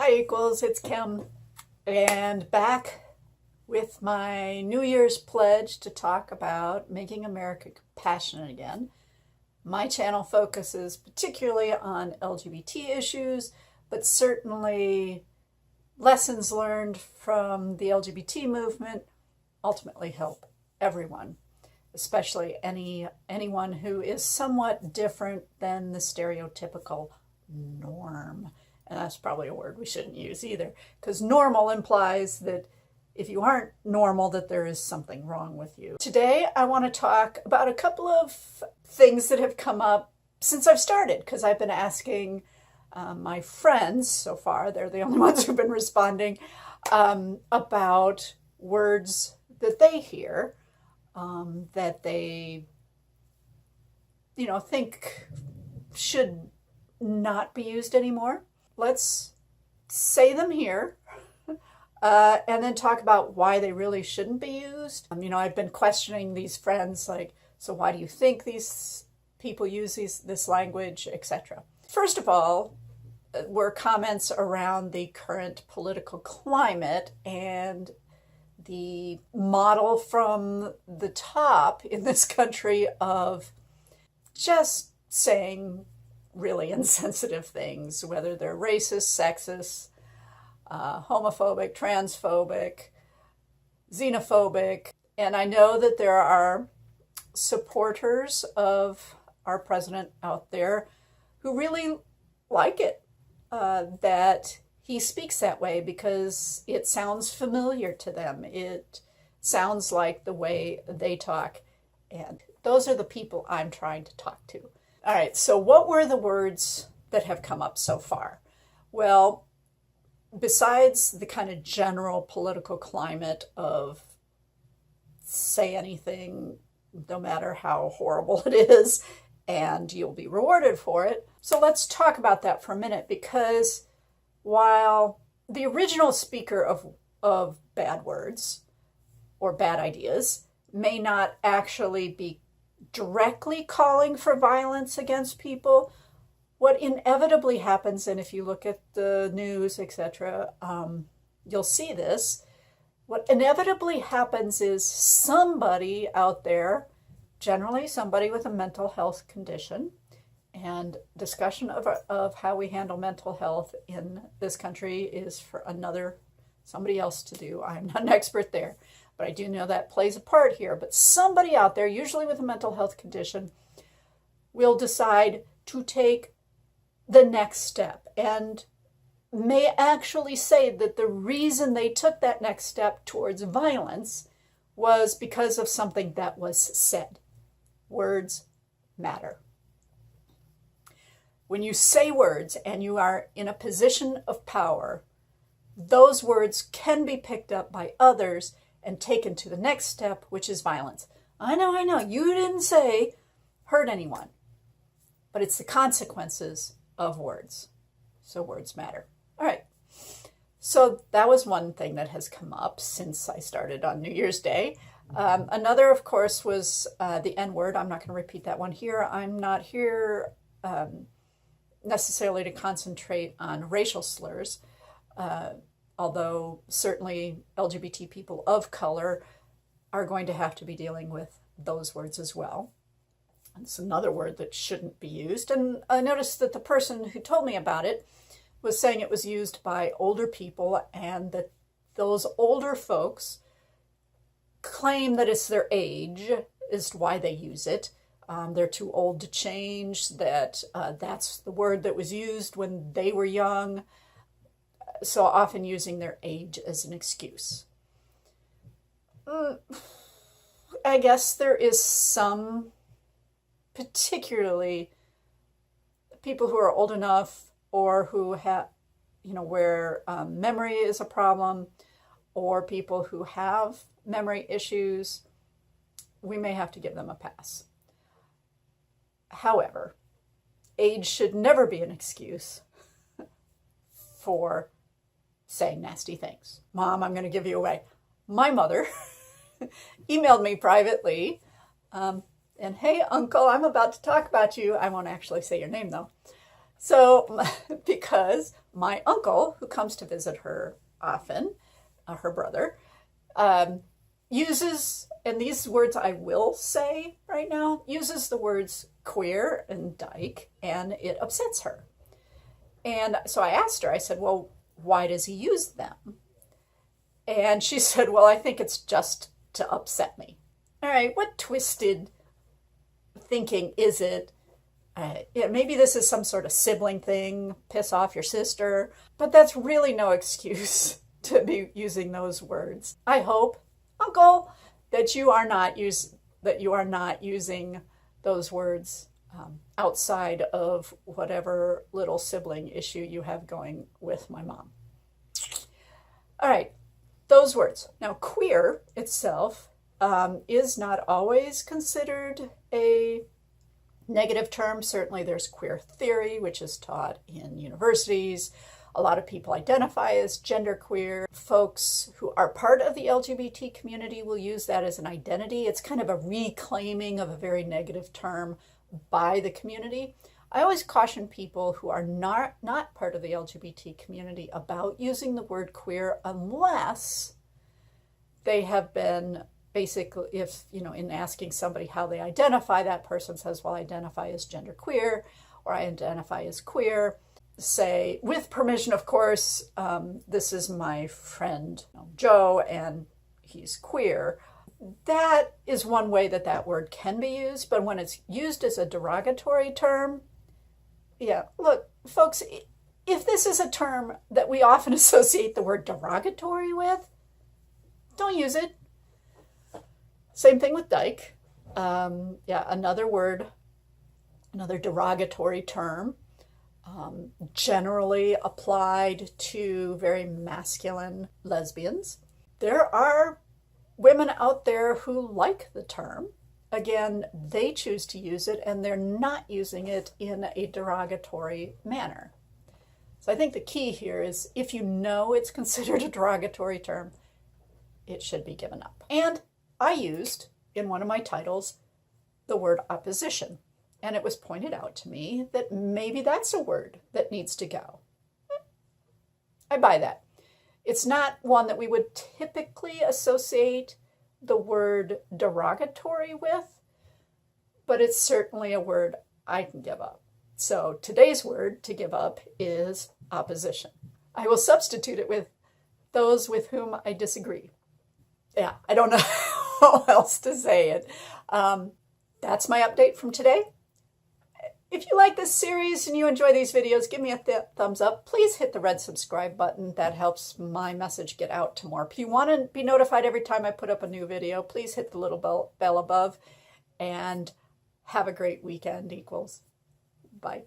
Hi Equals, it's Kim, and back with my New Year's pledge to talk about making America compassionate again. My channel focuses particularly on LGBT issues, but certainly lessons learned from the LGBT movement ultimately help everyone, especially anyone who is somewhat different than the stereotypical norm. And that's probably a word we shouldn't use either, because normal implies that if you aren't normal, that there is something wrong with you. Today, I want to talk about a couple of things that have come up since I've started, because I've been asking my friends so far, they're the only ones who've been responding, about words that they hear, that they, think should not be used anymore. Let's say them here and then talk about why they really shouldn't be used. I've been questioning these friends, like, so why do you think these people use this language, etc. First of all, were comments around the current political climate and the model from the top in this country of just saying really insensitive things, whether they're racist, sexist, homophobic, transphobic, xenophobic. And I know that there are supporters of our president out there who really like it, that he speaks that way because it sounds familiar to them. It sounds like the way they talk. And those are the people I'm trying to talk to. All right, so what were the words that have come up so far? Well, besides the kind of general political climate of say anything, no matter how horrible it is, and you'll be rewarded for it. So let's talk about that for a minute, because while the original speaker of bad words or bad ideas may not actually be directly calling for violence against people, what inevitably happens, and if you look at the news, etc., you'll see this, what inevitably happens is somebody out there, generally somebody with a mental health condition, and discussion of how we handle mental health in this country is for somebody else to do. I'm not an expert there, but I do know that plays a part here. But somebody out there, usually with a mental health condition, will decide to take the next step and may actually say that the reason they took that next step towards violence was because of something that was said. Words matter. When you say words and you are in a position of power, those words can be picked up by others and taken to the next step, which is violence. I know, you didn't say hurt anyone, but it's the consequences of words. So words matter. All right. So that was one thing that has come up since I started on New Year's Day. Another, of course, was the N-word. I'm not going to repeat that one here. I'm not here necessarily to concentrate on racial slurs, although certainly LGBT people of color are going to have to be dealing with those words as well. It's another word that shouldn't be used. And I noticed that the person who told me about it was saying it was used by older people, and that those older folks claim that it's their age is why they use it. They're too old to change, that that's the word that was used when they were young, so often using their age as an excuse. I guess there is some, particularly people who are old enough or who have, where memory is a problem, or people who have memory issues, we may have to give them a pass. However, age should never be an excuse for saying nasty things. Mom, I'm going to give you away. My mother emailed me privately, and hey, uncle, I'm about to talk about you. I won't actually say your name though. So, because my uncle, who comes to visit her often, her brother, uses, and these words I will say right now, uses the words queer and dyke, and it upsets her. And so I asked her, I said, well, why does he use them? And she said, well, I think it's just to upset me. All right, what twisted thinking is it? Maybe this is some sort of sibling thing, piss off your sister, but that's really no excuse to be using those words. I hope, Uncle, that you are not using those words outside of whatever little sibling issue you have going with my mom. All right, those words. Now, queer itself is not always considered a negative term. Certainly there's queer theory, which is taught in universities. A lot of people identify as genderqueer. Folks who are part of the LGBT community will use that as an identity. It's kind of a reclaiming of a very negative term by the community. I always caution people who are not part of the LGBT community about using the word queer unless they have been basically, if, in asking somebody how they identify, that person says, well, I identify as genderqueer, or I identify as queer. Say, with permission, of course, this is my friend Joe, and he's queer. That is one way that word can be used, but when it's used as a derogatory term, yeah, look, folks, if this is a term that we often associate the word derogatory with, don't use it. Same thing with dyke. Another word, another derogatory term, generally applied to very masculine lesbians. There are women out there who like the term. Again, they choose to use it and they're not using it in a derogatory manner. So I think the key here is if you know it's considered a derogatory term, it should be given up. And I used, in one of my titles, the word opposition. And it was pointed out to me that maybe that's a word that needs to go. I buy that. It's not one that we would typically associate the word derogatory with, but it's certainly a word I can give up. So today's word to give up is opposition. I will substitute it with those with whom I disagree. Yeah, I don't know how else to say it. That's my update from today. If you like this series and you enjoy these videos, give me a thumbs up. Please hit the red subscribe button. That helps my message get out to more. If you want to be notified every time I put up a new video, please hit the little bell above. And have a great weekend, equals. Bye.